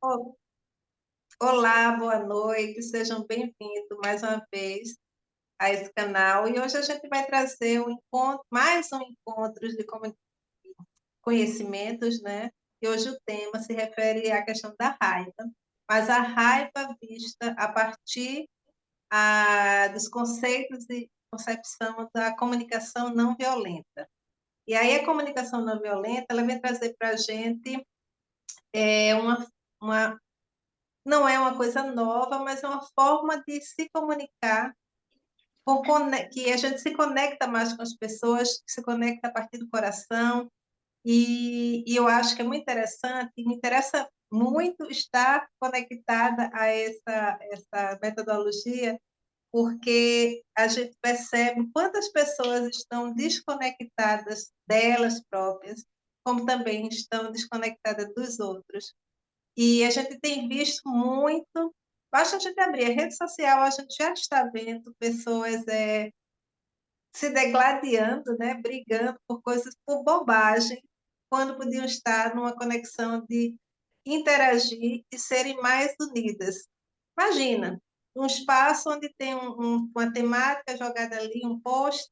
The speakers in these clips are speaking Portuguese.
O- Olá, boa noite, sejam bem-vindos mais uma vez a esse canal. E hoje a gente vai trazer mais um encontro de conhecimentos, né? E hoje o tema se refere à questão da raiva, mas a raiva vista a partir dos conceitos e concepção da comunicação não violenta. E aí a comunicação não violenta, ela vem trazer para a gente uma não é uma coisa nova, mas é uma forma de se comunicar, que a gente se conecta mais com as pessoas, se conecta a partir do coração, e eu acho que é muito interessante, me interessa muito estar conectada a essa metodologia, porque a gente percebe quantas pessoas estão desconectadas delas próprias, como também estão desconectadas dos outros. E a gente tem visto muito, basta a gente abrir a rede social, a gente já está vendo pessoas se degladiando, né, brigando por coisas, por bobagem, quando podiam estar numa conexão de interagir e serem mais unidas. Imagina, um espaço onde tem uma temática jogada ali, um post,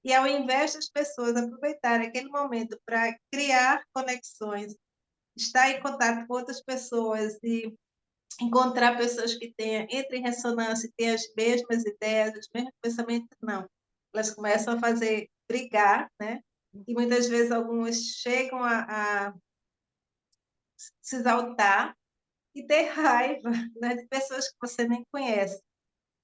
e ao invés das pessoas aproveitarem aquele momento para criar conexões, estar em contato com outras pessoas e encontrar pessoas que tenham, entrem em ressonância, tenham as mesmas ideias, os mesmos pensamentos, não. Elas começam a fazer brigar, né? E muitas vezes algumas chegam a se exaltar e ter raiva, né, de pessoas que você nem conhece.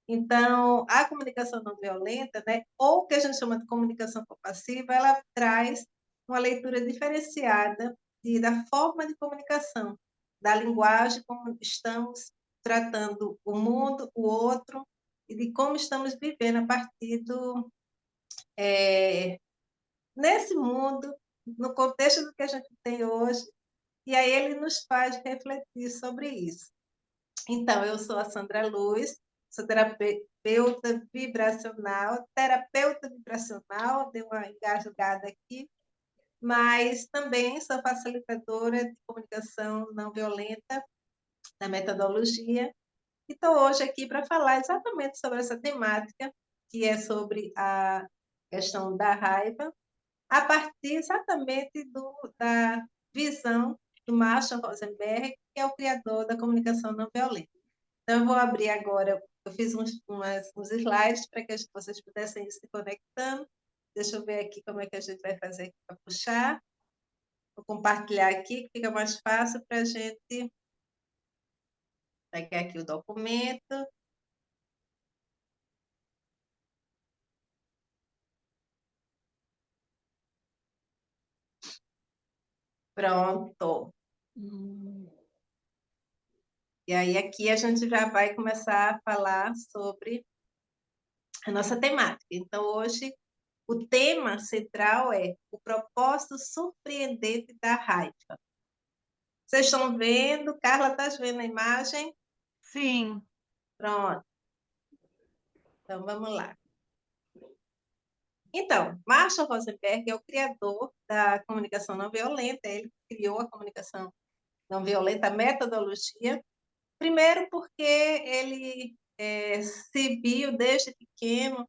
Então, a comunicação não violenta, né, ou o que a gente chama de comunicação compassiva, ela traz uma leitura diferenciada da forma de comunicação, da linguagem, como estamos tratando o mundo, o outro, e de como estamos vivendo a partir nesse mundo, no contexto do que a gente tem hoje, e aí ele nos faz refletir sobre isso. Então, eu sou a Sandra Luz, sou terapeuta vibracional, dei uma engasgada aqui, mas também sou facilitadora de comunicação não violenta, da metodologia, e estou hoje aqui para falar exatamente sobre essa temática, que é sobre a questão da raiva, a partir exatamente da visão do Marshall Rosenberg, que é o criador da comunicação não violenta. Então, eu vou abrir agora, eu fiz uns slides para que vocês pudessem ir se conectando. Deixa eu ver aqui como é que a gente vai fazer para puxar. Vou compartilhar aqui, que fica mais fácil para a gente pegar aqui o documento. Pronto. E aí aqui a gente já vai começar a falar sobre a nossa temática. Então, hoje, o tema central é o propósito surpreendente da raiva. Vocês estão vendo? Carla, está vendo a imagem? Sim. Pronto. Então, vamos lá. Então, Marshall Rosenberg é o criador da comunicação não violenta, ele criou a comunicação não violenta, a metodologia, primeiro porque ele se viu desde pequeno,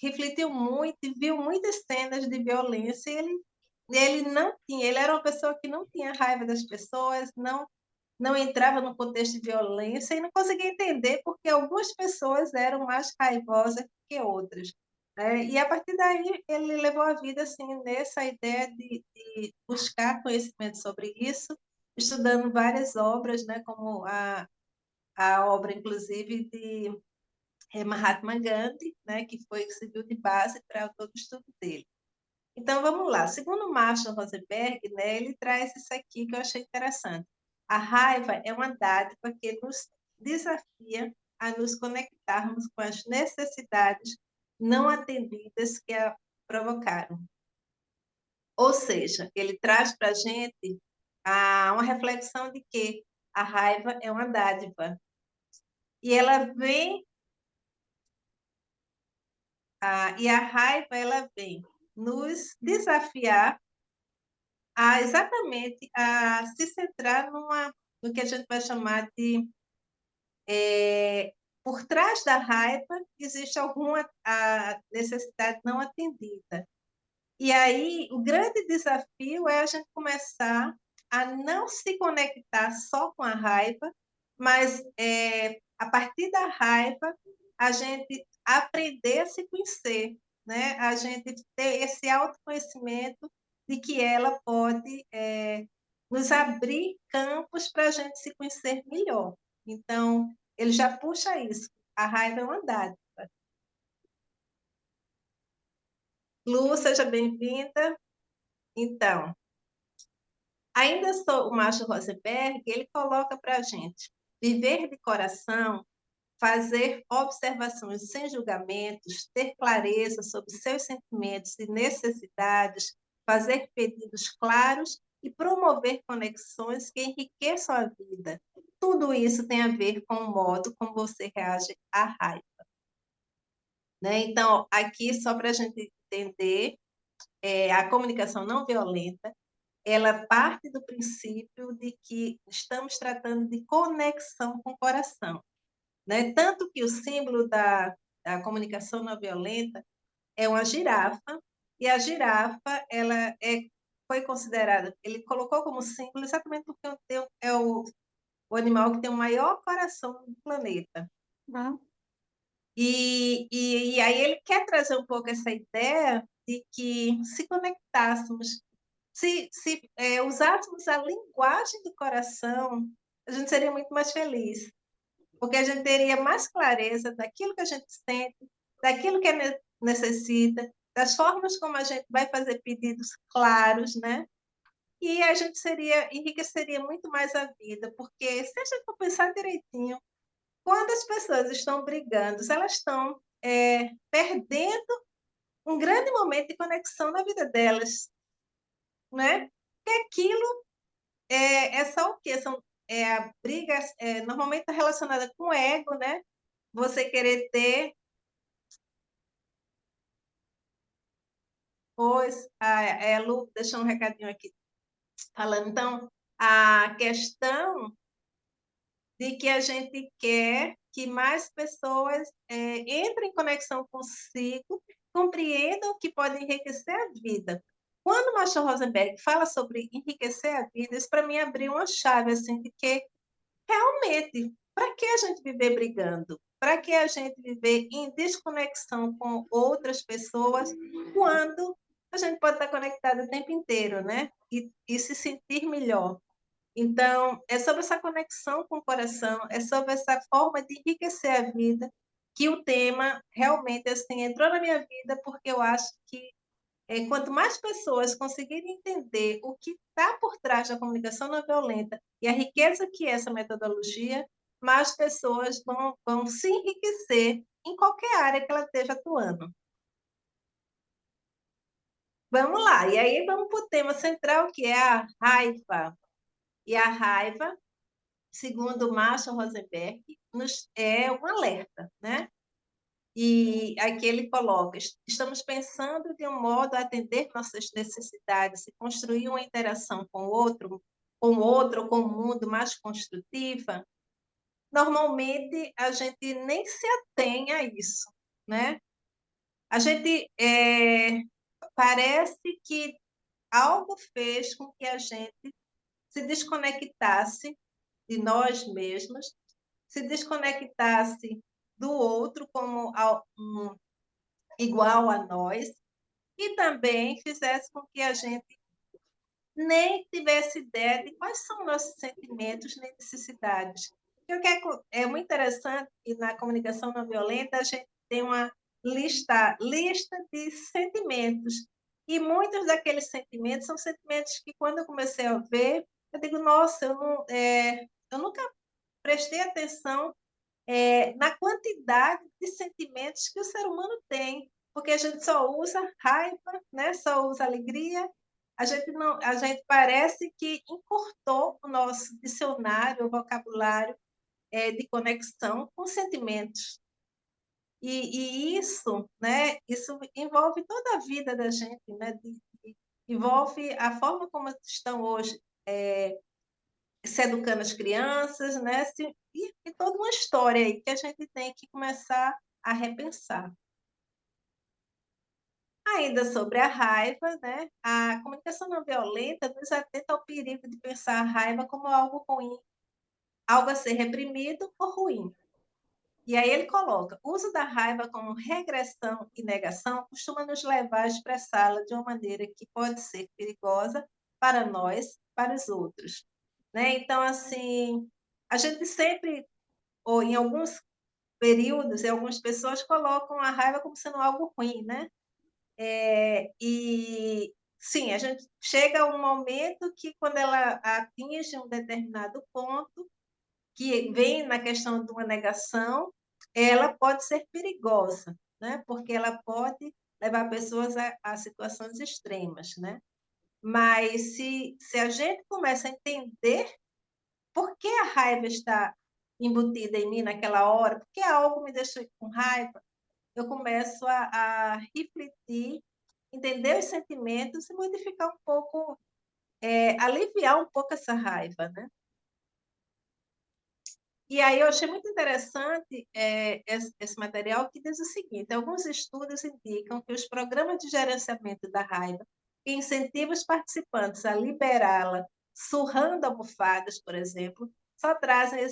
refletiu muito e viu muitas cenas de violência, e ele não tinha, ele era uma pessoa que não tinha raiva das pessoas, não entrava no contexto de violência e não conseguia entender porque algumas pessoas eram mais raivosas que outras. Né? E a partir daí ele levou a vida assim nessa ideia de buscar conhecimento sobre isso, estudando várias obras, né, como a obra inclusive de Mahatma Gandhi, né, que foi que serviu de base para todo o estudo dele. Então, vamos lá. Segundo Marshall Rosenberg, né, ele traz isso aqui que eu achei interessante. A raiva é uma dádiva que nos desafia a nos conectarmos com as necessidades não atendidas que a provocaram. Ou seja, ele traz para a gente uma reflexão de que a raiva é uma dádiva. E ela vem, e a raiva ela vem nos desafiar exatamente, a se centrar no que a gente vai chamar de por trás da raiva existe alguma a necessidade não atendida. E aí, o grande desafio é a gente começar a não se conectar só com a raiva, mas a partir da raiva, a gente aprender a se conhecer, né? A gente ter esse autoconhecimento de que ela pode nos abrir campos para a gente se conhecer melhor. Então, ele já puxa isso. A raiva é uma dádiva. Lu, seja bem-vinda. Então, ainda sou o Macho Rosenberg, ele coloca para a gente viver de coração, fazer observações sem julgamentos, ter clareza sobre seus sentimentos e necessidades, fazer pedidos claros e promover conexões que enriqueçam a vida. Tudo isso tem a ver com o modo como você reage à raiva. Né? Então, aqui, só para a gente entender, a comunicação não violenta, ela parte do princípio de que estamos tratando de conexão com o coração. Né? Tanto que o símbolo da comunicação não violenta é uma girafa, e a girafa ela foi considerada, ele colocou como símbolo exatamente porque é o animal que tem o maior coração do planeta. Uhum. E aí ele quer trazer um pouco essa ideia de que se conectássemos, se usássemos a linguagem do coração, a gente seria muito mais feliz, porque a gente teria mais clareza daquilo que a gente sente, daquilo que necessita, das formas como a gente vai fazer pedidos claros, né? E a gente enriqueceria muito mais a vida, porque se a gente for pensar direitinho, quando as pessoas estão brigando, elas estão perdendo um grande momento de conexão na vida delas, né? Porque aquilo só o quê? A briga normalmente está relacionada com o ego, né? Você querer ter. Pois, a Lu deixou um recadinho aqui falando. Então, a questão de que a gente quer que mais pessoas entrem em conexão consigo, compreendam que podem enriquecer a vida. Quando o Marshall Rosenberg fala sobre enriquecer a vida, isso para mim abriu uma chave assim, de que realmente, para que a gente viver brigando? Para que a gente viver em desconexão com outras pessoas quando a gente pode estar conectado o tempo inteiro, né? E se sentir melhor. Então, é sobre essa conexão com o coração, é sobre essa forma de enriquecer a vida, que o tema realmente assim entrou na minha vida, porque eu acho que quanto mais pessoas conseguirem entender o que está por trás da comunicação não violenta e a riqueza que é essa metodologia, mais pessoas vão se enriquecer em qualquer área que ela esteja atuando. Vamos lá, e aí vamos para o tema central, que é a raiva. E a raiva, segundo Marshall Rosenberg, é um alerta, né? E aqui ele coloca: estamos pensando de um modo a atender nossas necessidades e construir uma interação com o outro, com o mundo mais construtiva. Normalmente a gente nem se atém a isso, né? A gente parece que algo fez com que a gente se desconectasse de nós mesmos, se desconectasse do outro como igual a nós, e também fizesse com que a gente nem tivesse ideia de quais são nossos sentimentos nem necessidades. E o que é muito interessante que na comunicação não violenta a gente tem uma lista de sentimentos, e muitos daqueles sentimentos são sentimentos que, quando eu comecei a ver, eu digo, nossa, eu nunca prestei atenção na quantidade de sentimentos que o ser humano tem, porque a gente só usa raiva, né? Só usa alegria. A gente parece que encurtou o nosso dicionário, o vocabulário de conexão com sentimentos. E isso, né? Isso envolve toda a vida da gente, né? envolve a forma como estão hoje se educando as crianças, né? E toda uma história aí que a gente tem que começar a repensar. Ainda sobre a raiva, né? A comunicação não violenta nos atenta ao perigo de pensar a raiva como algo ruim, algo a ser reprimido ou ruim. E aí ele coloca: o uso da raiva como regressão e negação costuma nos levar a expressá-la de uma maneira que pode ser perigosa para nós, para os outros. Né? Então, assim, a gente sempre, ou em alguns períodos, e algumas pessoas colocam a raiva como sendo algo ruim, né? E sim, a gente chega a um momento que, quando ela atinge um determinado ponto, que vem na questão de uma negação, ela pode ser perigosa, né? Porque ela pode levar pessoas a situações extremas, né? Mas se a gente começa a entender por que a raiva está embutida em mim naquela hora, por que algo me deixou com raiva, eu começo a refletir, entender os sentimentos e modificar um pouco, aliviar um pouco essa raiva, né? E aí eu achei muito interessante esse material, que diz o seguinte: alguns estudos indicam que os programas de gerenciamento da raiva, que incentivam os participantes a liberá-la, surrando almofadas, por exemplo, só trazem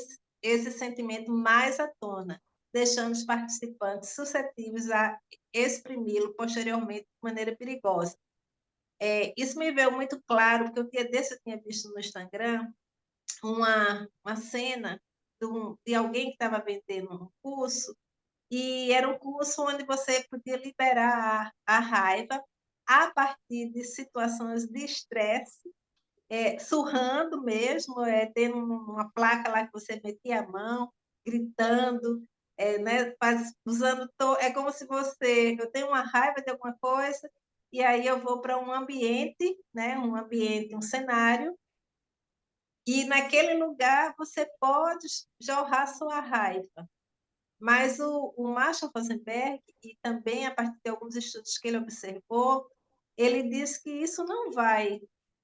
esse sentimento mais à tona, deixando os participantes suscetíveis a exprimi-lo posteriormente de maneira perigosa. Isso me veio muito claro, porque o dia desse eu tinha visto no Instagram uma cena de alguém que estava vendendo um curso, e era um curso onde você podia liberar a raiva a partir de situações de estresse, surrando mesmo, tendo uma placa lá que você metia a mão, gritando, né, usando. É como se eu tenho uma raiva de alguma coisa, e aí eu vou para um ambiente, né, um cenário, e naquele lugar você pode jorrar sua raiva. Mas o Marshall Rosenberg, e também a partir de alguns estudos que ele observou, ele diz que isso não vai,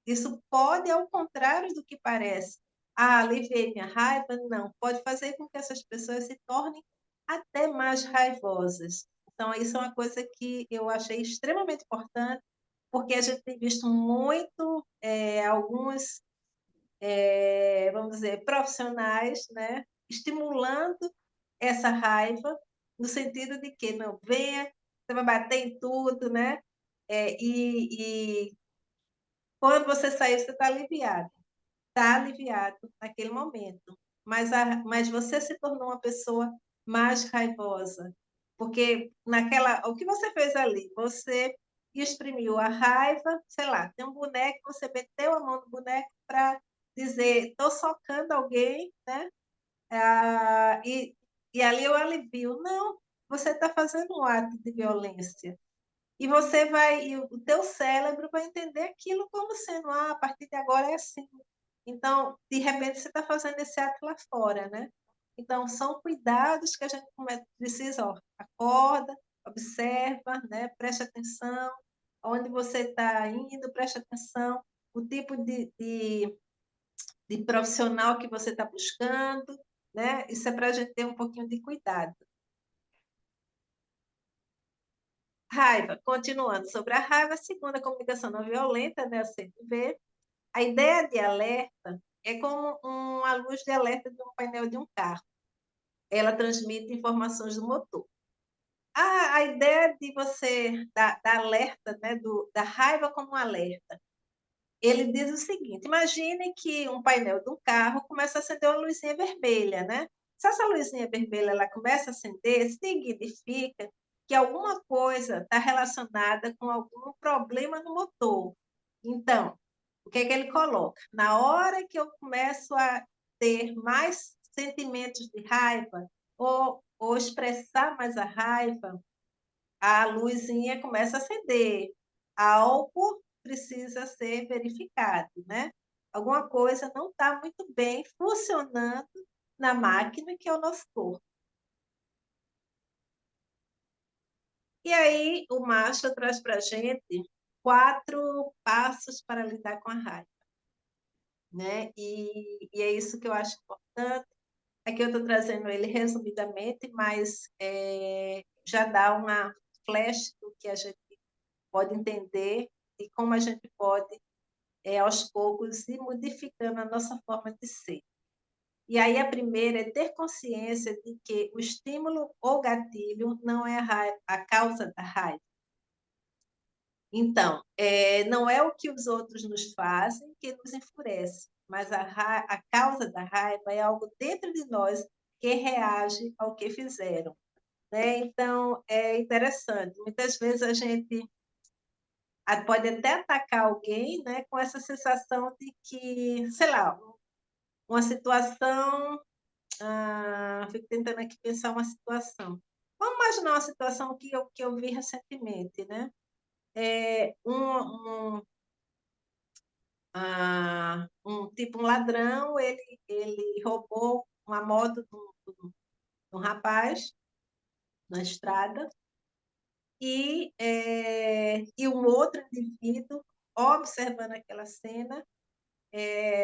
isso pode, ao contrário do que parece, aliviei minha raiva, não, pode fazer com que essas pessoas se tornem até mais raivosas. Então, isso é uma coisa que eu achei extremamente importante, porque a gente tem visto muito alguns, vamos dizer, profissionais, né, estimulando essa raiva, no sentido de que não venha, você vai bater em tudo, né? E quando você sair, você está aliviado naquele momento. Mas você se tornou uma pessoa mais raivosa, porque o que você fez ali? Você exprimiu a raiva, sei lá, tem um boneco, você meteu a mão no boneco para dizer, estou socando alguém, né? E ali eu alivio. Não, você está fazendo um ato de violência. E o teu cérebro vai entender aquilo como sendo, a partir de agora é assim. Então, de repente, você está fazendo esse ato lá fora, né? Então, são cuidados que a gente precisa, ó, acorda, observa, né? Preste atenção, onde você está indo, preste atenção, o tipo de profissional que você está buscando, né? Isso é para a gente ter um pouquinho de cuidado. Raiva, continuando sobre a raiva, segundo a comunicação não violenta, né, a CNV, a ideia de alerta é como uma luz de alerta de um painel de um carro. Ela transmite informações do motor. A ideia de você, da alerta, né, da raiva como um alerta, ele diz o seguinte: imagine que um painel de um carro começa a acender uma luzinha vermelha, né? Se essa luzinha vermelha ela começa a acender, significa que alguma coisa está relacionada com algum problema no motor. Então, o que é que ele coloca? Na hora que eu começo a ter mais sentimentos de raiva, ou expressar mais a raiva, a luzinha começa a acender. Algo precisa ser verificado, né? Alguma coisa não está muito bem funcionando na máquina que é o nosso corpo. E aí o Marshall traz para a gente 4 passos para lidar com a raiva, né? E é isso que eu acho importante. Aqui eu estou trazendo ele resumidamente, mas já dá uma flash do que a gente pode entender e como a gente pode, aos poucos, ir modificando a nossa forma de ser. E aí a primeira é ter consciência de que o estímulo ou gatilho não é a causa da raiva. Então, não é o que os outros nos fazem que nos enfurece, mas a causa da raiva é algo dentro de nós que reage ao que fizeram, né? Então, é interessante. Muitas vezes a gente pode até atacar alguém, né, com essa sensação de que, sei lá, uma situação. Fico tentando aqui pensar uma situação. Vamos imaginar uma situação que eu vi recentemente, né? Um ladrão, ele roubou uma moto de um rapaz na estrada e um outro indivíduo, observando aquela cena,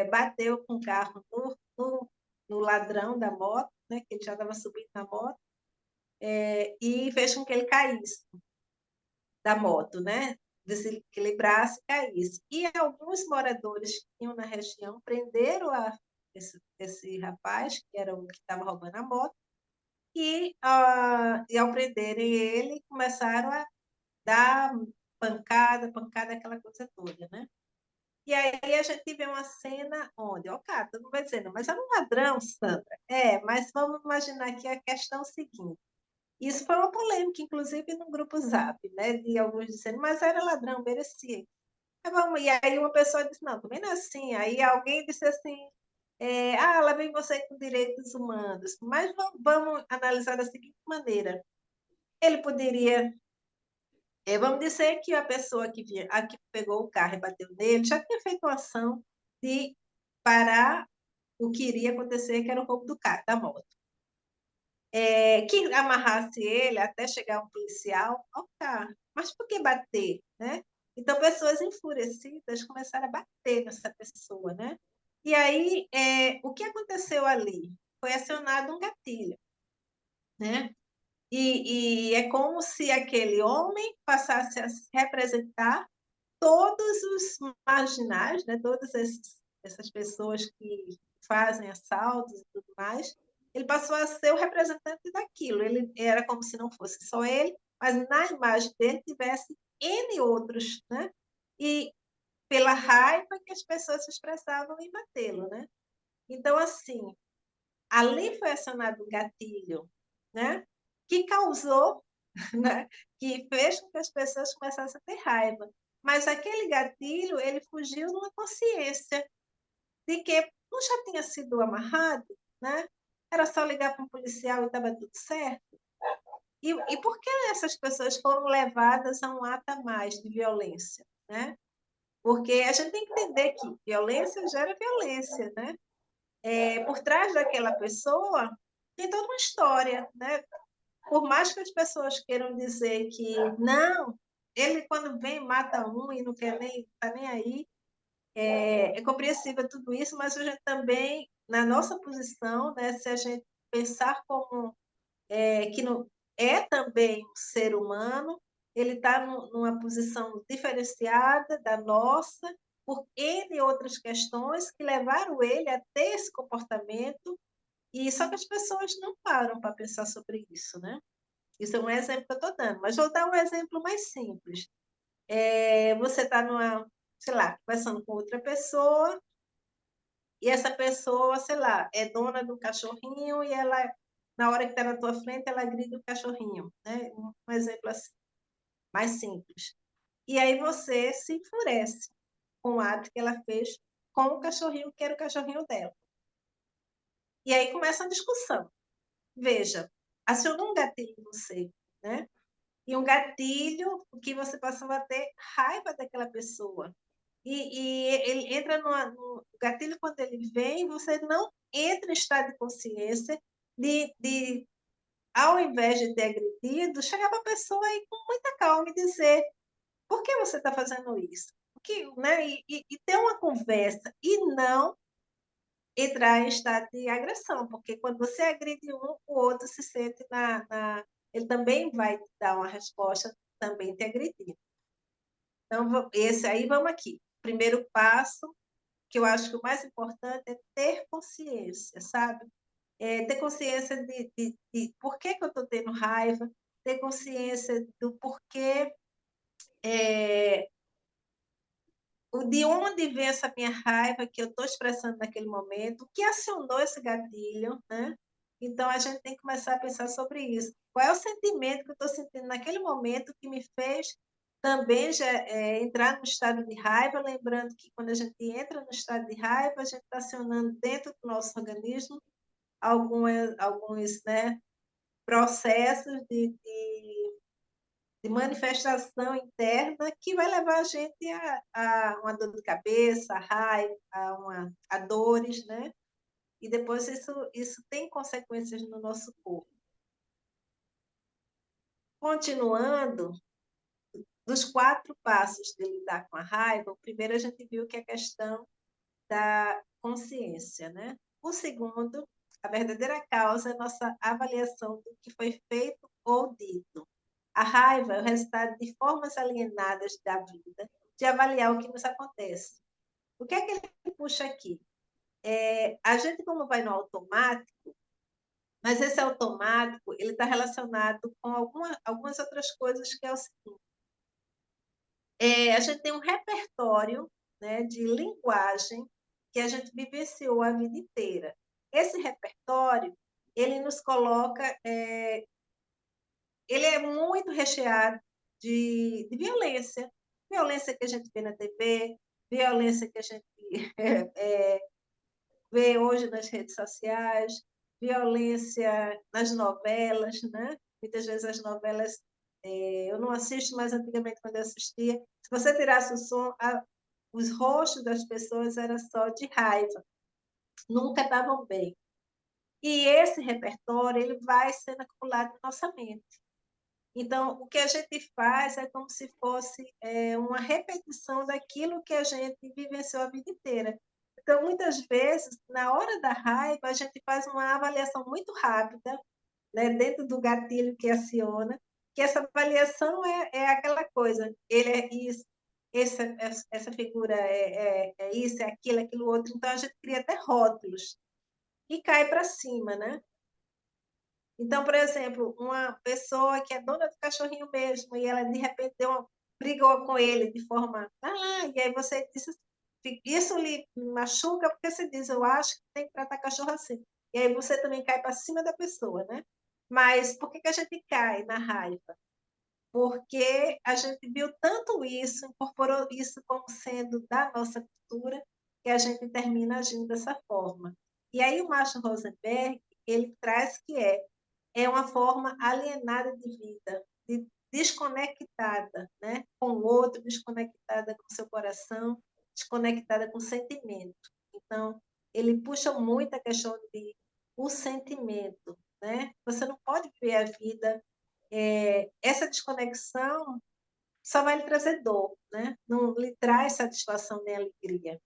bateu com o carro no ladrão da moto, né, que ele já estava subindo na moto, e fez com que ele caísse da moto, né? Desequilibrasse e caísse. E alguns moradores que tinham na região prenderam esse rapaz, que era o que estava roubando a moto, e ao prenderem ele, começaram a dar pancada, aquela coisa toda, né? E aí a gente vê uma cena onde, cara, todo mundo vai dizendo, mas era um ladrão, Sandra. Mas vamos imaginar que a questão é o seguinte. Isso foi uma polêmica, inclusive no grupo Zap, né? De alguns dizendo, mas era ladrão, merecia. E aí uma pessoa disse, não, também não é assim. Aí alguém disse assim, lá vem você com direitos humanos. Mas vamos analisar da seguinte maneira. Ele poderia. Vamos dizer que a pessoa que pegou o carro e bateu nele já tinha feito uma ação de parar o que iria acontecer, que era o roubo do carro, da moto. Que amarrasse ele até chegar um policial ao carro. Mas por que bater, né? Então, pessoas enfurecidas começaram a bater nessa pessoa, né? E aí, o que aconteceu ali? Foi acionado um gatilho, né? E é como se aquele homem passasse a representar todos os marginais, né? Essas pessoas que fazem assaltos e tudo mais, ele passou a ser o representante daquilo. Ele era como se não fosse só ele, mas na imagem dele tivesse N outros, né? E pela raiva que as pessoas se expressavam em batê-lo, né? Então, assim, ali foi acionado um gatilho, né? Que causou, né? Que fez com que as pessoas começassem a ter raiva. Mas aquele gatilho, ele fugiu de uma consciência de que não já tinha sido amarrado, né? Era só ligar para um policial e estava tudo certo. E por que essas pessoas foram levadas a um ato a mais de violência, né? Porque a gente tem que entender que violência gera violência, né? Por trás daquela pessoa tem toda uma história, né? Por mais que as pessoas queiram dizer que não, ele quando vem mata um e não quer nem tá nem aí, é compreensível tudo isso, mas a gente também na nossa posição, né, se a gente pensar como que não é também um ser humano, ele está numa posição diferenciada da nossa por N outras questões que levaram ele a ter esse comportamento, e só que as pessoas não param para pensar sobre isso, né? Isso é um exemplo que eu estou dando, mas vou dar um exemplo mais simples. Você está sei lá, conversando com outra pessoa, e essa pessoa, sei lá, é dona do cachorrinho e ela, na hora que está na tua frente, ela grita o cachorrinho, né? Um exemplo assim, mais simples. E aí você se enfurece com o ato que ela fez com o cachorrinho, que era o cachorrinho dela. E aí começa a discussão. Veja, acionou um gatilho em você, né? E um gatilho que você passou a ter raiva daquela pessoa. E ele entra no gatilho quando ele vem, você não entra em estado de consciência de ao invés de ter agredido, chegar para a pessoa e com muita calma e dizer: por que você está fazendo isso? Né? E ter uma conversa e não entrar em estado de agressão, porque quando você agride um, o outro se sente ele também vai te dar uma resposta, também te agredindo. Então, esse aí, vamos aqui. Primeiro passo, que eu acho que o mais importante é ter consciência, sabe? Ter consciência de por que eu estou tendo raiva, ter consciência do porquê, de onde vem essa minha raiva que eu estou expressando naquele momento, o que acionou esse gatilho, né? Então, a gente tem que começar a pensar sobre isso. Qual é o sentimento que eu estou sentindo naquele momento que me fez também já, entrar no estado de raiva, lembrando que quando a gente entra no estado de raiva, a gente está acionando dentro do nosso organismo alguns, né, processos de manifestação interna que vai levar a gente a uma dor de cabeça, a raiva, a dores, né? E depois isso tem consequências no nosso corpo. Continuando, dos 4 passos de lidar com a raiva, o primeiro a gente viu que é a questão da consciência, né? O segundo, a verdadeira causa é a nossa avaliação do que foi feito ou dito. A raiva é o resultado de formas alienadas da vida de avaliar o que nos acontece. O que é que ele puxa aqui? A gente, como vai no automático, mas esse automático ele está relacionado com algumas outras coisas, que é o seguinte: a gente tem um repertório, né, de linguagem que a gente vivenciou a vida inteira. Esse repertório ele nos coloca, ele é muito recheado de violência, violência que a gente vê na TV, violência que a gente vê hoje nas redes sociais, violência nas novelas, né? Muitas vezes as novelas, eu não assisto, mas antigamente quando eu assistia, se você tirasse o som, os rostos das pessoas era só de raiva, nunca estavam bem. E esse repertório ele vai sendo acumulado na nossa mente. Então, o que a gente faz é como se fosse uma repetição daquilo que a gente vivenciou a vida inteira. Então, muitas vezes, na hora da raiva, a gente faz uma avaliação muito rápida, né, dentro do gatilho que aciona, que essa avaliação é aquela coisa, ele é isso, essa figura é isso, é aquilo outro. Então, a gente cria até rótulos e cai para cima, né? Então, por exemplo, uma pessoa que é dona do cachorrinho mesmo e ela de repente brigou com ele de forma, e aí você disse, isso lhe machuca porque você diz, eu acho que tem que tratar cachorro assim. E aí você também cai para cima da pessoa, né? Mas por que a gente cai na raiva? Porque a gente viu tanto isso, incorporou isso como sendo da nossa cultura, que a gente termina agindo dessa forma. E aí o Marshall Rosenberg, ele traz que é uma forma alienada de vida, desconectada, né, com o outro, desconectada com o seu coração, desconectada com o sentimento. Então, ele puxa muito a questão de o sentimento, né? Você não pode ver a vida, essa desconexão só vai lhe trazer dor, né? Não lhe traz satisfação nem alegria.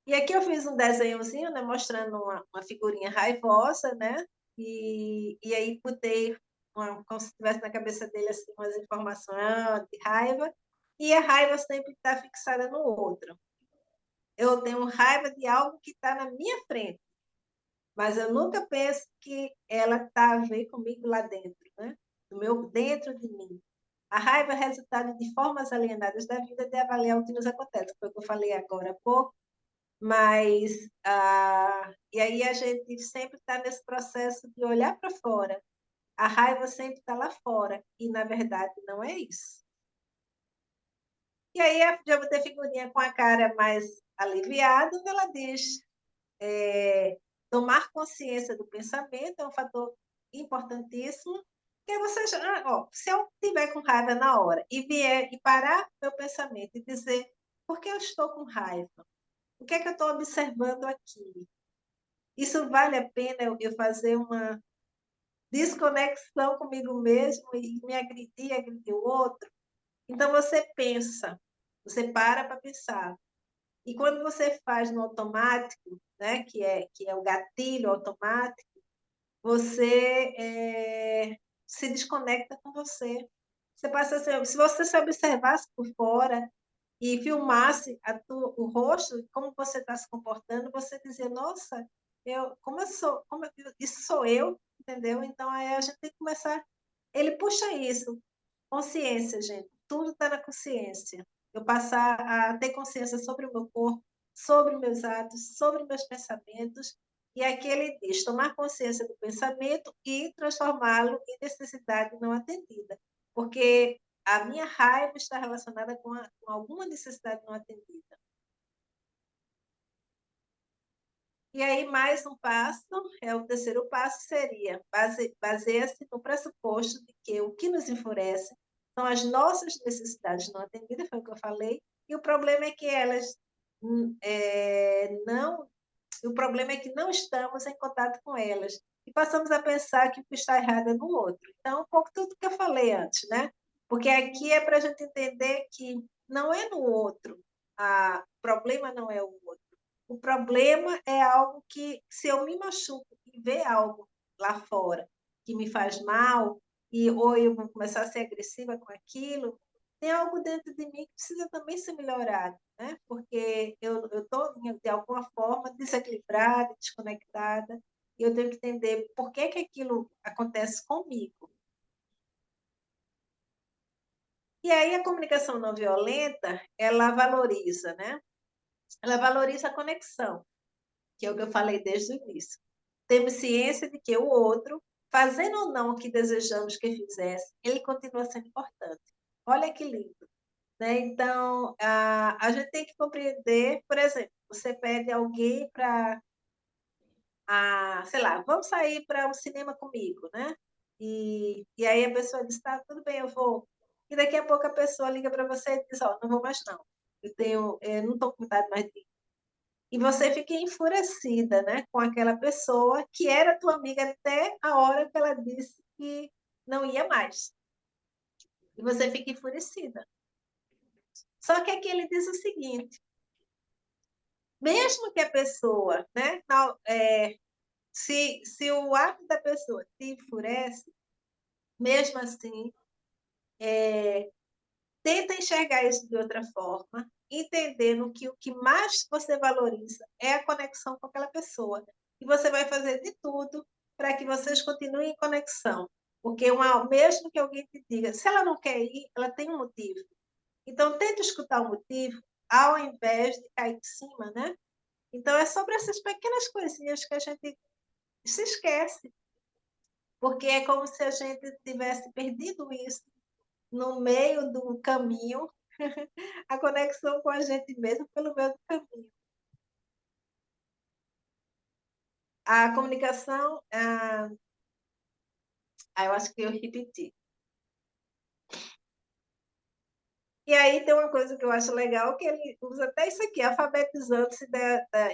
E aqui eu fiz um desenhozinho, né, mostrando uma figurinha raivosa, né? E aí botei como se tivesse na cabeça dele assim, umas informações de raiva, e a raiva sempre está fixada no outro. Eu tenho raiva de algo que está na minha frente, mas eu nunca penso que ela está a ver comigo lá dentro, né? Dentro de mim. A raiva é resultado de formas alienadas da vida de avaliar o que nos acontece, foi o que eu falei agora há pouco. Mas, e aí a gente sempre está nesse processo de olhar para fora. A raiva sempre está lá fora, e na verdade não é isso. E aí já vou ter figurinha com a cara mais aliviada, ela diz, tomar consciência do pensamento é um fator importantíssimo, que você se eu tiver com raiva na hora e vier e parar meu pensamento e dizer, por que eu estou com raiva? O que é que eu estou observando aqui? Isso vale a pena eu fazer desconexão comigo mesmo e me agredir o outro. Então, você pensa, você para pensar. E quando você faz no automático, né, que é o gatilho automático, você se desconecta com você. Você passa a ser, se você se observasse por fora e filmasse o rosto, como você está se comportando, você dizia, nossa, como eu sou, isso sou eu, entendeu? Então, aí a gente tem que começar. Ele puxa isso, consciência, gente. Tudo está na consciência. Eu passar a ter consciência sobre o meu corpo, sobre meus atos, sobre meus pensamentos. E aqui ele diz: tomar consciência do pensamento e transformá-lo em necessidade não atendida. Porque a minha raiva está relacionada com alguma necessidade não atendida. E aí, mais um passo, o terceiro passo seria, baseia-se no pressuposto de que o que nos enfurece são as nossas necessidades não atendidas, foi o que eu falei, e o problema é que elas não, o problema é que não estamos em contato com elas, e passamos a pensar que o que está errado é no outro. Então, um pouco tudo que eu falei antes, né? Porque aqui é para a gente entender que não é no outro, o problema não é o outro. O problema é algo que, se eu me machuco e ver algo lá fora que me faz mal, ou eu vou começar a ser agressiva com aquilo, tem algo dentro de mim que precisa também ser melhorado, né? Porque eu estou, de alguma forma, desequilibrada, desconectada, e eu tenho que entender por que aquilo acontece comigo. E aí a comunicação não violenta, ela valoriza, né? Ela valoriza a conexão, que é o que eu falei desde o início. Temos ciência de que o outro, fazendo ou não o que desejamos que fizesse, ele continua sendo importante. Olha que lindo. Né? Então, a gente tem que compreender, por exemplo, você pede alguém para, sei lá, vamos sair para o cinema comigo, né? E aí a pessoa diz, tá, tudo bem, eu vou. E daqui a pouco a pessoa liga para você e diz, ó, não vou mais não. Não estou com vontade mais de ir. E você fica enfurecida, né, com aquela pessoa que era tua amiga até a hora que ela disse que não ia mais. E você fica enfurecida. Só que aqui ele diz o seguinte: mesmo que a pessoa, né, se o ato da pessoa te enfurece, mesmo assim, tenta enxergar isso de outra forma, entendendo que o que mais você valoriza é a conexão com aquela pessoa. E você vai fazer de tudo para que vocês continuem em conexão. Porque mesmo que alguém te diga, se ela não quer ir, ela tem um motivo. Então, tenta escutar o motivo, ao invés de cair de cima, né? Então, é sobre essas pequenas coisinhas que a gente se esquece, porque é como se a gente tivesse perdido isso no meio do caminho, a conexão com a gente mesmo pelo meio do caminho. A comunicação, eu acho que eu repeti. E aí tem uma coisa que eu acho legal, que ele usa até isso aqui, alfabetizando-se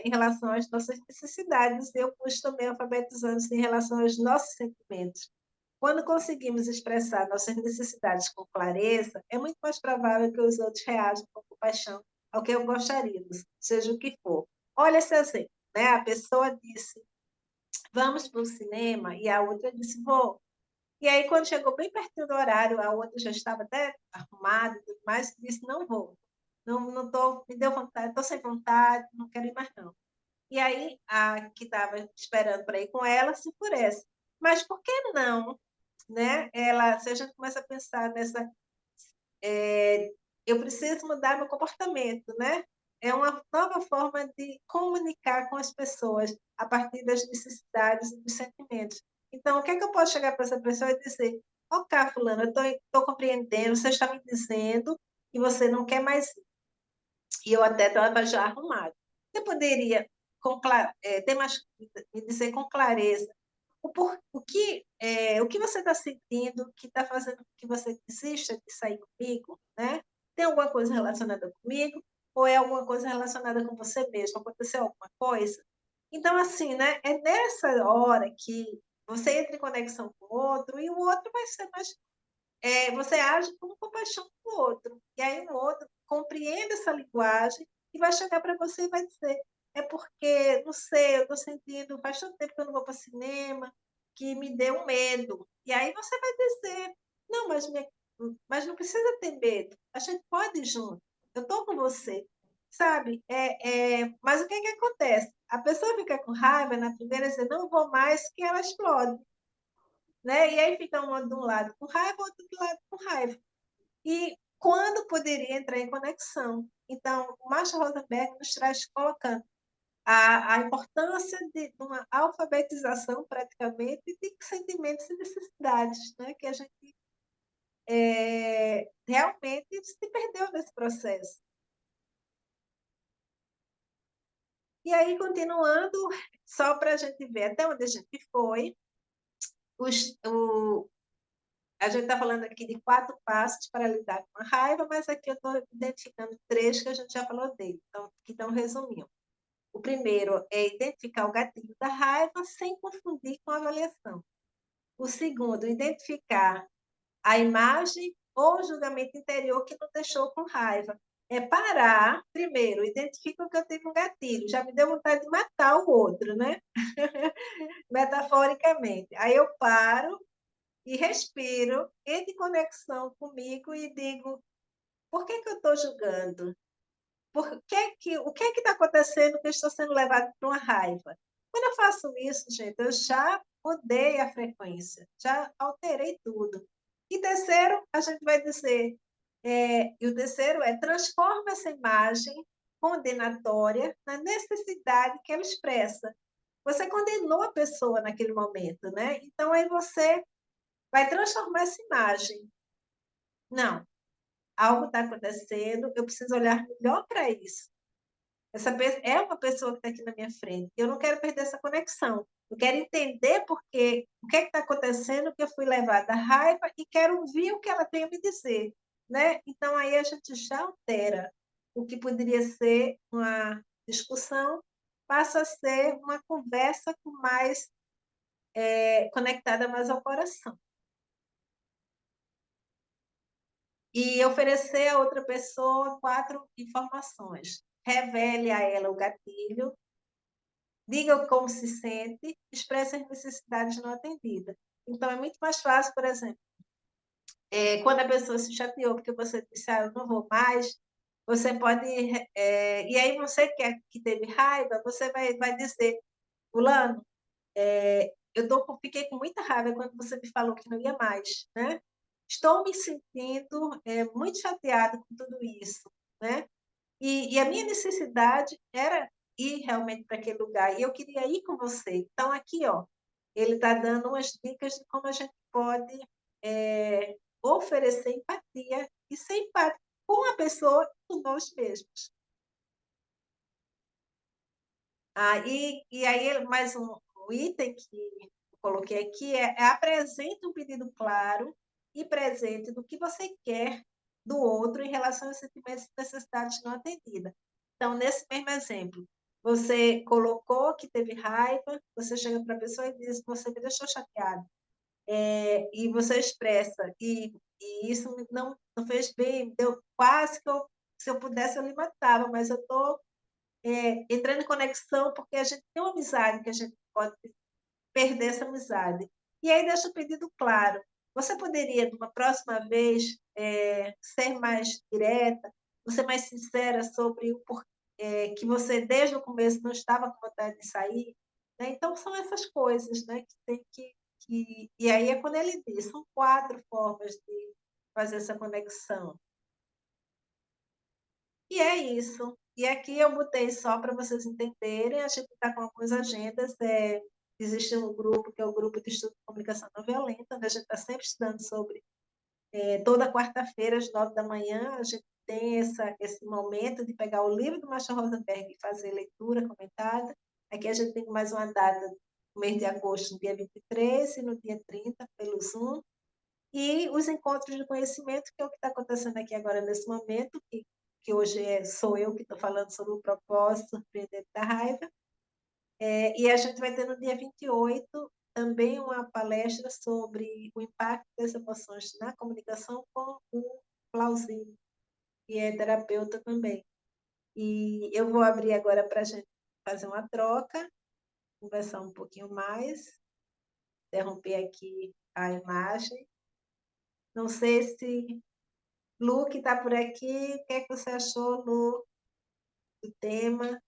em relação às nossas necessidades, e eu pus também alfabetizando-se em relação aos nossos sentimentos. Quando conseguimos expressar nossas necessidades com clareza, é muito mais provável que os outros reajam com compaixão ao que gostaríamos, seja o que for. Olha esse exemplo, né? A pessoa disse, vamos para o cinema, e a outra disse, vou. E aí, quando chegou bem perto do horário, a outra já estava até arrumada e tudo mais, disse, não vou. Não tô, me deu vontade, estou sem vontade, não quero ir mais não. E aí, a que estava esperando para ir com ela se enfurece. Mas por que não, né? Se a gente começa a pensar nessa, eu preciso mudar meu comportamento, né? É uma nova forma de comunicar com as pessoas a partir das necessidades e dos sentimentos. Então, o que é que eu posso chegar para essa pessoa e dizer: ok, fulano, eu estou compreendendo, você está me dizendo que você não quer mais ir. E eu até estava já arrumada. Você poderia ter mais, me dizer com clareza o que você está sentindo que está fazendo com que você desista de sair comigo, né? Tem alguma coisa relacionada comigo ou é alguma coisa relacionada com você mesmo? Aconteceu alguma coisa? Então, assim, né? É nessa hora que você entra em conexão com o outro e o outro vai ser mais você age com compaixão com o outro. E aí o outro compreende essa linguagem e vai chegar para você e vai dizer: é porque, não sei, eu estou sentindo, faz tanto tempo que eu não vou para o cinema, que me deu um medo. E aí você vai dizer: não, mas não precisa ter medo, a gente pode ir junto, eu estou com você. Sabe? Mas o que acontece? A pessoa fica com raiva na primeira e diz: não vou mais, que ela explode. Né? E aí fica um de um lado com raiva, outro do lado com raiva. E quando poderia entrar em conexão? Então, o Marshall Rosenberg nos traz colocando a importância de uma alfabetização, praticamente, de sentimentos e necessidades, né? Que a gente realmente se perdeu nesse processo. E aí, continuando, só para a gente ver até onde a gente foi, a gente está falando aqui de 4 passos para lidar com a raiva, mas aqui eu estou identificando 3 que a gente já falou dele, então, que estão resumindo. O primeiro é identificar o gatilho da raiva sem confundir com a avaliação. O segundo, identificar a imagem ou julgamento interior que nos deixou com raiva. É parar, primeiro, identifica que eu tive um gatilho, já me deu vontade de matar o outro, né? Metaforicamente. Aí eu paro e respiro, entro em conexão comigo e digo: por que eu estou julgando? O que está acontecendo que eu estou sendo levado por uma raiva? Quando eu faço isso, gente, eu já mudei a frequência, já alterei tudo. E terceiro, a gente vai dizer, e o terceiro é transforma essa imagem condenatória na necessidade que ela expressa. Você condenou a pessoa naquele momento, né? Então aí você vai transformar essa imagem. Não, algo está acontecendo, eu preciso olhar melhor para isso. Essa é uma pessoa que está aqui na minha frente. Eu não quero perder essa conexão. Eu quero entender porque o que está acontecendo, que eu fui levada à raiva e quero ouvir o que ela tem a me dizer. Né? Então, aí a gente já altera o que poderia ser uma discussão, passa a ser uma conversa com mais conectada mais ao coração. E oferecer a outra pessoa 4 informações. Revele a ela o gatilho, diga como se sente, expresse as necessidades não atendidas. Então, é muito mais fácil, por exemplo, quando a pessoa se chateou porque você disse, eu não vou mais, você pode... e aí você que teve raiva, você vai dizer, fulano, fiquei com muita raiva quando você me falou que não ia mais, né? Estou me sentindo muito chateado com tudo isso, né? E a minha necessidade era ir realmente para aquele lugar, e eu queria ir com você. Então, aqui, ó, ele está dando umas dicas de como a gente pode oferecer empatia e ser empático com a pessoa e com nós mesmos. E aí, mais um item que eu coloquei aqui apresente um pedido claro e presente do que você quer do outro em relação aos sentimentos e necessidades não atendidas. Então, nesse mesmo exemplo, você colocou que teve raiva, você chega para a pessoa e diz: você me deixou chateado. E você expressa, e isso não fez bem, deu quase que se eu pudesse, eu lhe matava, mas eu estou entrando em conexão porque a gente tem uma amizade que a gente pode perder essa amizade. E aí deixa o pedido claro. Você poderia, numa próxima vez, ser mais direta, ser mais sincera sobre o porquê que você, desde o começo, não estava com vontade de sair? Né? Então, são essas coisas, né, que tem que... E aí é quando ele diz, são 4 formas de fazer essa conexão. E é isso. E aqui eu botei só para vocês entenderem, a gente está com algumas agendas. Existe um grupo, que é o Grupo de Estudo de Comunicação Não Violenta, onde a gente está sempre estudando sobre... toda quarta-feira, às 9 da manhã, a gente tem esse momento de pegar o livro do Marshall Rosenberg e fazer leitura comentada. Aqui a gente tem mais uma data, no mês de agosto, no dia 23 e no dia 30, pelo Zoom. E os encontros de conhecimento, que é o que está acontecendo aqui agora nesse momento, que hoje sou eu que estou falando sobre o propósito surpreendente da raiva. E a gente vai ter no dia 28 também uma palestra sobre o impacto das emoções na comunicação com o Flauzino, que é terapeuta também. E eu vou abrir agora para a gente fazer uma troca, conversar um pouquinho mais, interromper aqui a imagem. Não sei se Lu, que está por aqui, o que é que você achou, Lu, do tema?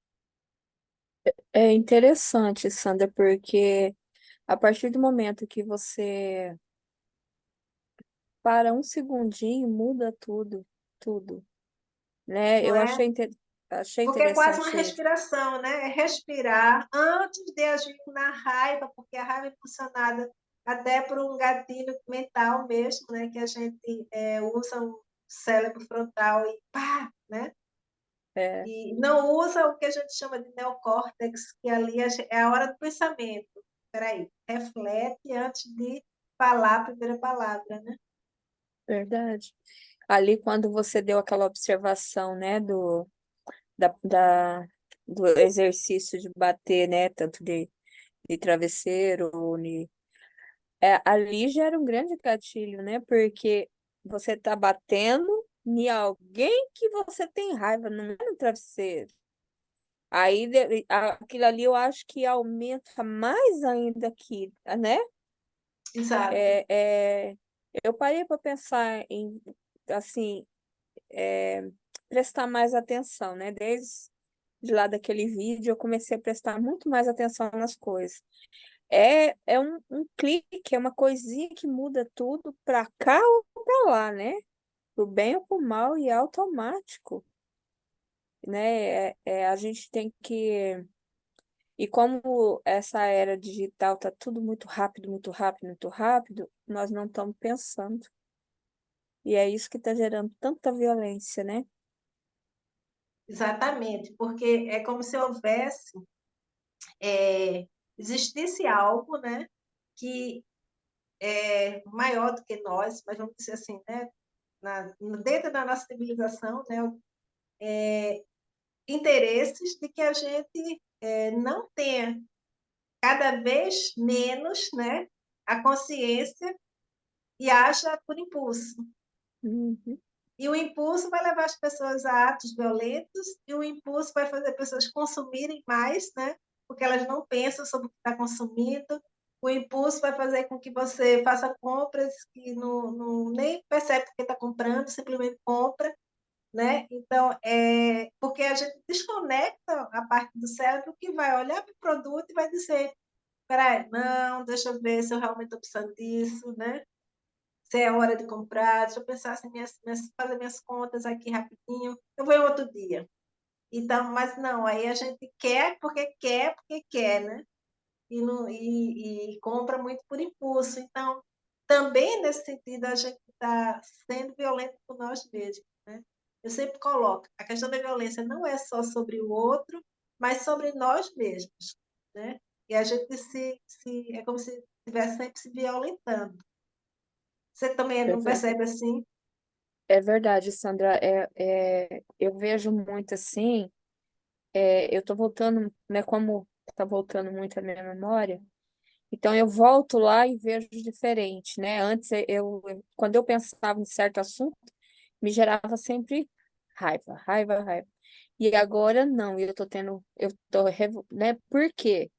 É interessante, Sandra, porque a partir do momento que você para um segundinho, muda tudo, tudo, né? Não é? Achei Porque é quase uma interessante isso. respiração, né? É respirar antes de agir na raiva, porque a raiva é impulsionada até por um gatilho mental mesmo, né? Que a gente usa o cérebro frontal e pá, né? É, E não usa o que a gente chama de neocórtex, que ali é a hora do pensamento. Espera aí, reflete antes de falar a primeira palavra, né? verdade. Ali, quando você deu aquela observação, né, da, da- do exercício de bater, né, tanto de travesseiro, ali já era um grande gatilho, né, porque você tá batendo em alguém que você tem raiva, não é no travesseiro. Aí, aquilo ali eu acho que aumenta mais ainda aqui, né? Exato, É, é, eu parei para pensar em, assim, é, prestar mais atenção, né? Desde lá daquele vídeo, eu comecei a prestar muito mais atenção nas coisas. É um clique, é uma coisinha que muda tudo para cá ou para lá, né? Pro bem ou pro mal e é automático, né? A gente tem que. E como essa era digital tá tudo muito rápido, muito rápido, muito rápido, nós não estamos pensando. E é isso que está gerando tanta violência, né? exatamente, porque é como se houvesse, existisse algo, né? Que é maior do que nós, mas vamos dizer assim, né? Dentro da nossa civilização, né? Interesses de que a gente não tenha cada vez menos, né? A consciência e haja por impulso. Uhum, E o impulso vai levar as pessoas a atos violentos, e o impulso vai fazer as pessoas consumirem mais, né? Porque elas não pensam sobre o que está consumindo. O impulso vai fazer com que você faça compras que nem percebe o que está comprando, simplesmente compra, né? Então, porque a gente desconecta a parte do cérebro que vai olhar para o produto e vai dizer: peraí, não, deixa eu ver se eu realmente estou precisando disso, né? Se é hora de comprar, deixa eu pensar assim, fazer minhas contas aqui rapidinho, eu vou em outro dia. Então, mas não, aí a gente quer, porque quer, né? E compra muito por impulso. Então, também nesse sentido, a gente está sendo violento com nós mesmos, né? Eu sempre coloco, a questão da violência não é só sobre o outro, mas sobre nós mesmos, né? E a gente é como se estivesse sempre se violentando. Você também é não verdade. percebe assim? É verdade, Sandra. Eu vejo muito assim. Eu tô voltando, né? Como tá voltando muito a minha memória, então eu volto lá e vejo diferente, né? Antes, quando eu pensava em certo assunto, me gerava sempre raiva, raiva, raiva. E agora não, né? Por quê?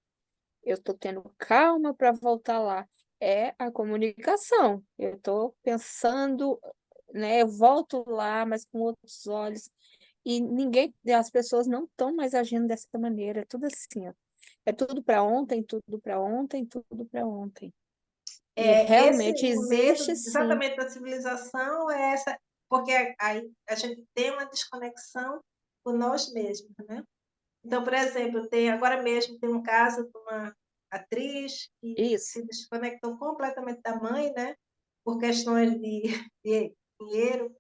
Eu tô tendo calma para voltar lá. É a comunicação. Eu tô pensando, né? Eu volto lá, mas com outros olhos. E as pessoas não estão mais agindo dessa maneira. É tudo assim, ó. É tudo para ontem, tudo para ontem, tudo para ontem. E Esse realmente momento existe sim. exatamente da civilização é essa, porque aí a gente tem uma desconexão com nós mesmos, né? Então, por exemplo, agora mesmo tem um caso de uma atriz que Isso. se desconectou completamente da mãe, né? Por questões de dinheiro,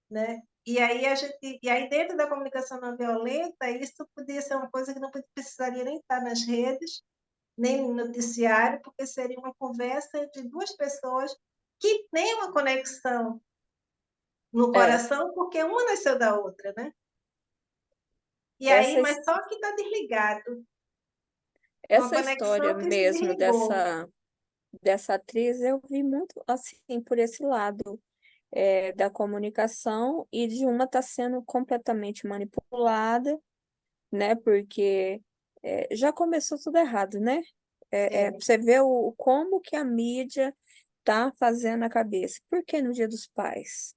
né? E aí dentro da comunicação não violenta, isso podia ser uma coisa que não precisaria nem estar nas redes, nem no noticiário, porque seria uma conversa entre duas pessoas que têm uma conexão no É, coração, porque uma nasceu da outra, né? E aí, essa, mas his- só que está desligado, uma essa história conexão que se mesmo desligou. dessa atriz, eu vi muito assim por esse lado da comunicação e de uma estar sendo completamente manipulada, né? Porque já começou tudo errado, né? É, Você vê como que a mídia tá fazendo a cabeça. Por que no Dia dos Pais?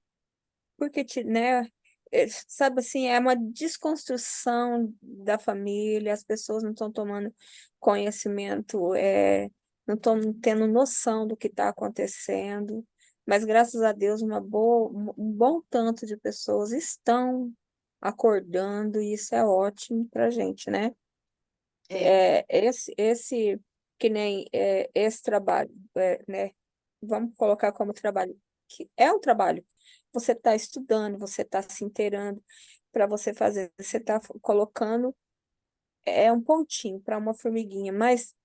Porque, né, sabe assim, é uma desconstrução da família, as pessoas não estão tomando conhecimento, não estão tendo noção do que está acontecendo, mas graças a Deus um bom tanto de pessoas estão acordando e isso é ótimo para a gente, né? é, Que nem esse trabalho, né? Vamos colocar como trabalho, que é um trabalho. Você está estudando, você está se inteirando para você fazer, você está colocando um pontinho para uma formiguinha, mas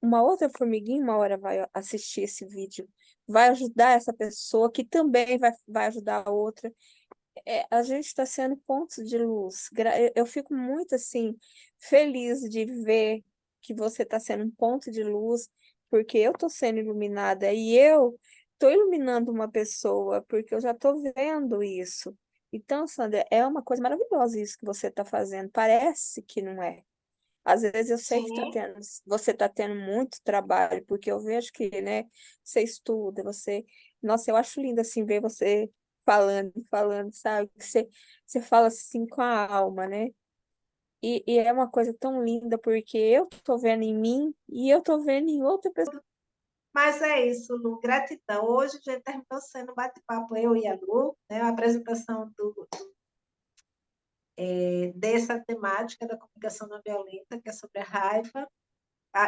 uma outra formiguinha uma hora vai assistir esse vídeo, vai ajudar essa pessoa que também vai ajudar a outra. A gente está sendo pontos de luz. Eu fico muito assim feliz de ver que você está sendo um ponto de luz, porque eu estou sendo iluminada e eu estou iluminando uma pessoa, porque eu já estou vendo isso. Então, Sandra, é uma coisa maravilhosa isso que você está fazendo. Parece que não é. Às vezes eu sei que sim, você está tendo muito trabalho, porque eu vejo que, né, você estuda, nossa, eu acho lindo assim ver você falando, sabe? Que você fala assim com a alma, né? E é uma coisa tão linda, porque eu tô vendo em mim e eu tô vendo em outra pessoa. mas é isso, Lu, gratidão. Hoje a gente terminou sendo um bate-papo, eu e a Lu, né, a apresentação dessa temática da comunicação não violenta, que é sobre a raiva.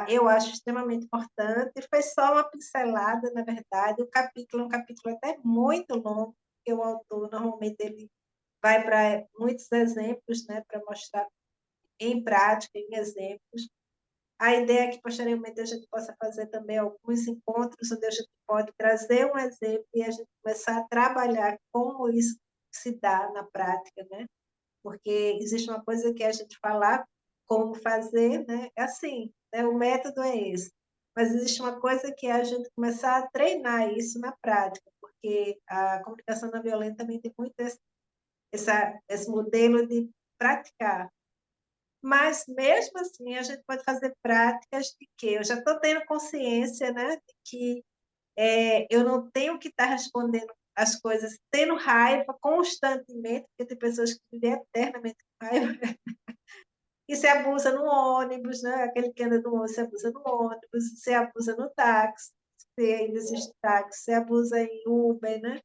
Eu acho extremamente importante. Foi só uma pincelada, na verdade. O capítulo é um capítulo até muito longo, porque o autor, normalmente, ele vai para muitos exemplos, né, para mostrar em prática, em exemplos. A ideia é que, posteriormente, a gente possa fazer também alguns encontros onde a gente pode trazer um exemplo e a gente começar a trabalhar como isso se dá na prática, né? Porque existe uma coisa que é a gente falar como fazer, né? É assim, né? O método é esse. Mas existe uma coisa que é a gente começar a treinar isso na prática, porque a comunicação não violenta também tem muito esse modelo de praticar. Mas, mesmo assim, a gente pode fazer práticas de que eu já estou tendo consciência, né, de que eu não tenho que estar respondendo as coisas tendo raiva constantemente, porque tem pessoas que vivem eternamente com raiva, e se abusa no ônibus, né? Aquele que anda no ônibus se abusa no ônibus, se abusa no táxi, se ainda existe táxi, se abusa em Uber, né?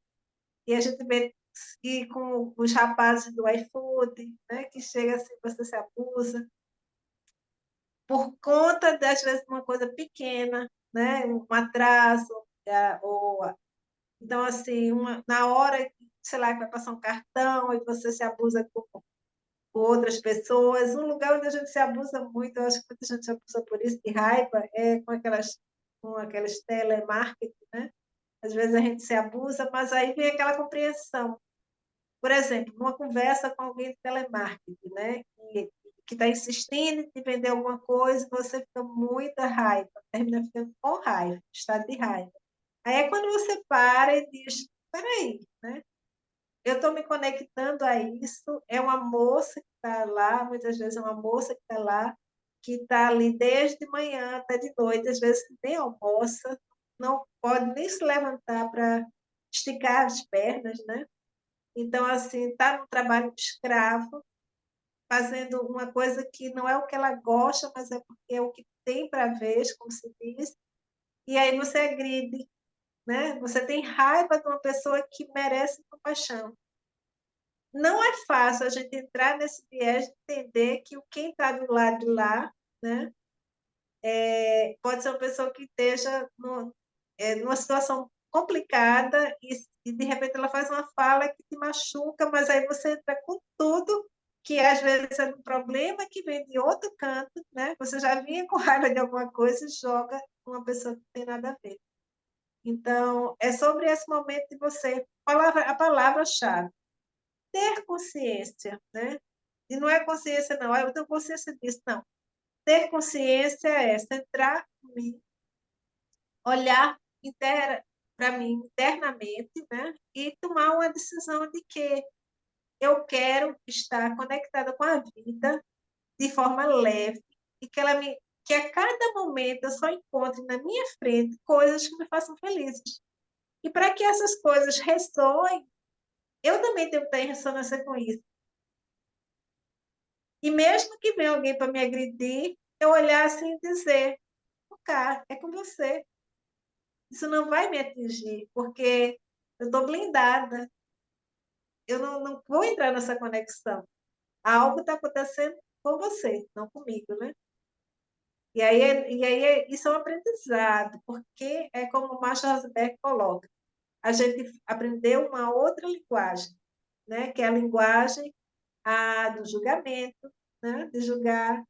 E a gente vê e com os rapazes do iFood, né? Que chega assim, você se abusa por conta, às vezes, de uma coisa pequena, né? Um atraso, ou então, assim, na hora, sei lá, que vai passar um cartão e você se abusa com outras pessoas. Um lugar onde a gente se abusa muito, eu acho que muita gente se abusa por isso, de raiva, é com aquelas telemarketing, né? Às vezes a gente se abusa, mas aí vem aquela compreensão. Por exemplo, numa conversa com alguém de telemarketing, né? Que está insistindo em te vender alguma coisa, você fica muita raiva, termina ficando com raiva, estado de raiva. Aí é quando você para e diz, espera aí, né? Eu estou me conectando a isso. É uma moça que está lá, muitas vezes é uma moça que está lá, que está ali desde manhã até de noite, às vezes nem almoça, não pode nem se levantar para esticar as pernas, né? Então, assim, está no trabalho de escravo, fazendo uma coisa que não é o que ela gosta, mas é porque é o que tem para ver, como se diz, e aí você agride, né? Você tem raiva de uma pessoa que merece compaixão. Não é fácil a gente entrar nesse viés de entender que quem está do lado de lá, né, pode ser uma pessoa que esteja numa situação complicada e, de repente, ela faz uma fala que te machuca, mas aí você entra com tudo, que às vezes é um problema que vem de outro canto, né? Você já vinha com raiva de alguma coisa e joga uma pessoa que não tem nada a ver. Então, é sobre esse momento de você, a palavra-chave, ter consciência, né? E não é consciência, não, eu tenho consciência disso, não. Ter consciência é centrar em mim, olhar para mim internamente, né? E tomar uma decisão de que eu quero estar conectada com a vida de forma leve e que a cada momento eu só encontre na minha frente coisas que me façam felizes. E para que essas coisas ressoem, eu também tenho que ter ressonância com isso. E mesmo que venha alguém para me agredir, eu olhar assim e dizer: cara, é com você. Isso não vai me atingir, porque eu estou blindada. Eu não vou entrar nessa conexão. Algo está acontecendo com você, não comigo, né? Isso é um aprendizado, porque é como o Marshall Rosenberg coloca, a gente aprendeu uma outra linguagem, né? Que é a linguagem do julgamento, né? De julgar,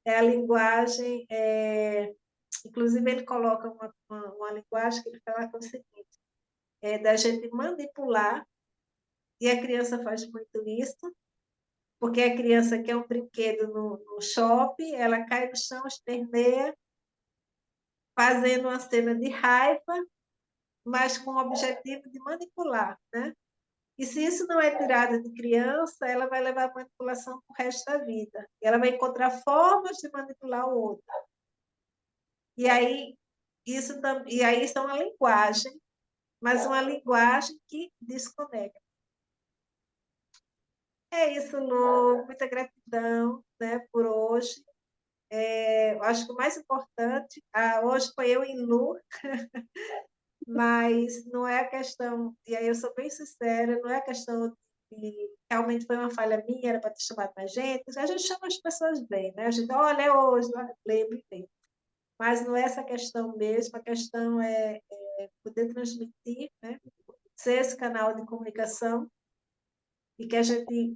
é a linguagem, inclusive ele coloca uma linguagem que ele fala que é o seguinte, da gente manipular, e a criança faz muito isso, porque a criança quer um brinquedo no shopping, ela cai no chão, esperneia, fazendo uma cena de raiva, mas com o objetivo de manipular, né? E se isso não é tirado de criança, ela vai levar a manipulação para o resto da vida. Ela vai encontrar formas de manipular o outro. E aí, isso é uma linguagem, mas uma linguagem que desconecta. É isso, Lu. Muita gratidão, né, por hoje. Eu acho que o mais importante, hoje foi eu e Lu, mas não é a questão, e aí eu sou bem sincera, não é a questão de realmente foi uma falha minha, era para ter chamado mais gente, a gente chama as pessoas bem, né? A gente, olha, é hoje, lembre bem. Mas não é essa questão mesmo, a questão é poder transmitir, né? Ser esse canal de comunicação e que a gente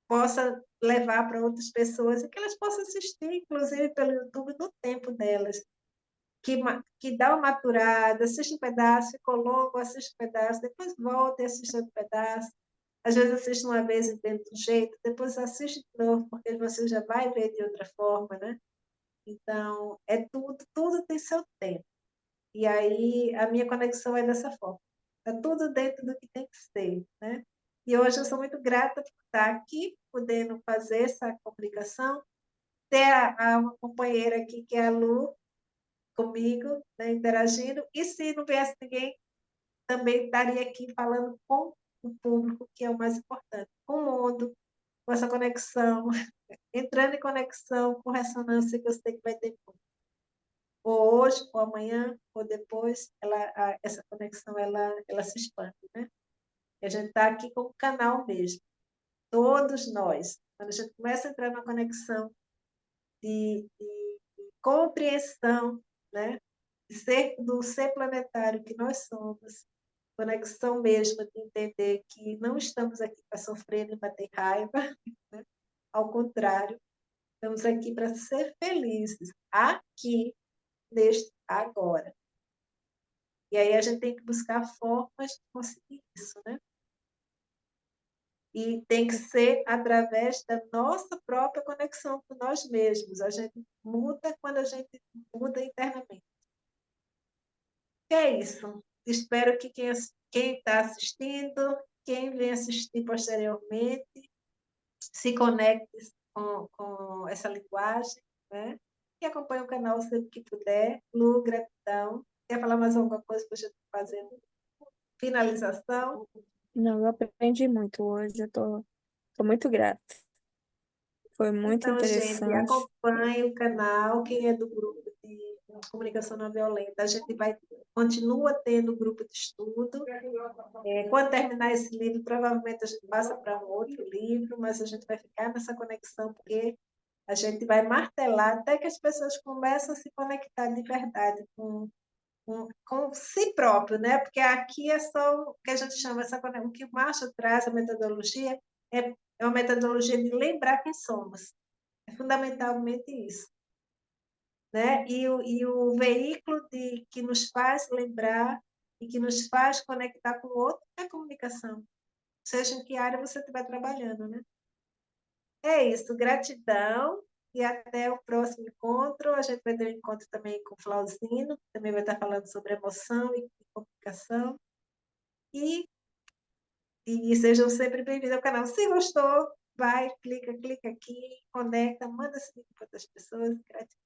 possa levar para outras pessoas e que elas possam assistir, inclusive pelo YouTube, no tempo delas. Que dá uma maturada, assiste um pedaço, ficou longo, assiste um pedaço, depois volta e assiste outro pedaço. Às vezes assiste uma vez e entende de um jeito, depois assiste de novo, porque você já vai ver de outra forma, né? Então, tudo tem seu tempo. E aí, a minha conexão é dessa forma. Está tudo dentro do que tem que ser, né? E hoje eu sou muito grata por estar aqui, podendo fazer essa comunicação, ter uma companheira aqui, que é a Lu, comigo, né, interagindo, e se não viesse ninguém, também estaria aqui falando com o público, que é o mais importante, com o mundo, com essa conexão, entrando em conexão com ressonância que eu sei que vai ter ou hoje, ou amanhã, ou depois, essa conexão ela se expande, né? E a gente está aqui como canal mesmo, todos nós. Quando a gente começa a entrar na conexão de compreensão, né? Do ser planetário que nós somos, conexão mesmo de entender que não estamos aqui para sofrer nem para ter raiva, né? Ao contrário, estamos aqui para ser felizes, aqui, neste agora. E aí a gente tem que buscar formas de conseguir isso, né? E tem que ser através da nossa própria conexão com nós mesmos. A gente muda quando a gente muda internamente. E é isso. Espero que quem está assistindo, quem vem assistir posteriormente, se conecte com essa linguagem, né? E acompanhe o canal sempre que puder. Lu, gratidão. Quer falar mais alguma coisa para a gente fazer finalização? Não, eu aprendi muito hoje, tô muito grata. Foi muito Então, gente, interessante. acompanhe o canal, quem é do grupo de comunicação não violenta, a gente continua tendo grupo de estudo. Quando terminar esse livro, provavelmente a gente passa para um outro livro, mas a gente vai ficar nessa conexão, porque a gente vai martelar até que as pessoas comecem a se conectar de verdade com si próprio, né? Porque aqui é só o que a gente chama essa conexão, o que o Marshall traz, a metodologia, é uma metodologia de lembrar quem somos. É fundamentalmente isso, né? E o veículo que nos faz lembrar e que nos faz conectar com o outro é a comunicação, seja em que área você estiver trabalhando, né? É isso, gratidão e até o próximo encontro. A gente vai ter um encontro também com o Flauzino, que também vai estar falando sobre emoção e comunicação. E, e sejam sempre bem-vindos ao canal. Se gostou, vai, clica aqui, conecta, manda esse link para outras pessoas. Gratidão.